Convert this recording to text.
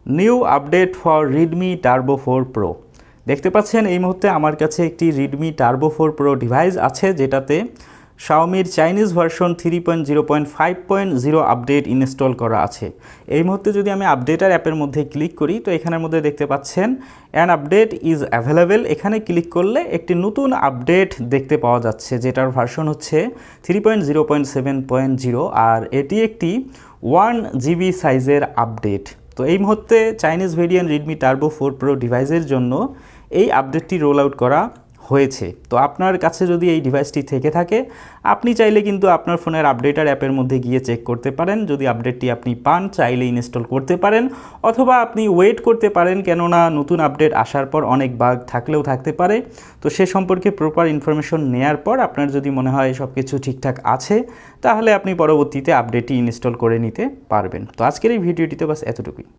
New update for Redmi turbo 4 pro. দেখতে পাচ্ছেন এই মুহূর্তে আমার কাছে একটি রিডমি টার্বো 4 প্রো ডিভাইস আছে, যেটাতে শাওমির চাইনিজ ভার্সন 3.0.5.0 আপডেট ইনস্টল করা আছে। এই মুহূর্তে যদি আমি আপডেটার অ্যাপের মধ্যে ক্লিক করি তো এখানের মধ্যে দেখতে পাচ্ছেন অ্যান আপডেট ইজ অ্যাভেলেবেল। এখানে ক্লিক করলে একটি নতুন আপডেট দেখতে পাওয়া যাচ্ছে, যেটার ভার্সন হচ্ছে 3.0.7.0 আর এটি একটি 1 GB সাইজের আপডেট। তো এই মুহূর্তে Chinese variant Redmi turbo 4 pro ডিভাইসের জন্য এই আপডেটটি রোল আউট করা হয়েছে। তো আপনার কাছে যদি এই ডিভাইসটি থেকে থাকে, আপনি চাইলে কিন্তু আপনার ফোনের আপডেটার অ্যাপের মধ্যে গিয়ে চেক করতে পারেন। যদি আপডেটটি আপনি পান, চাইলে ইনস্টল করতে পারেন, অথবা আপনি ওয়েট করতে পারেন, কেননা নতুন আপডেট আসার পর অনেক বাগ থাকলেও থাকতে পারে। তো সে সম্পর্কে প্রপার ইনফরমেশন নেয়ার পর আপনার যদি মনে হয় সব কিছু ঠিকঠাক আছে, তাহলে আপনি পরবর্তীতে আপডেটটি ইনস্টল করে নিতে পারবেন। তো আজকের এই ভিডিওটিতে বাস এতটুকুই।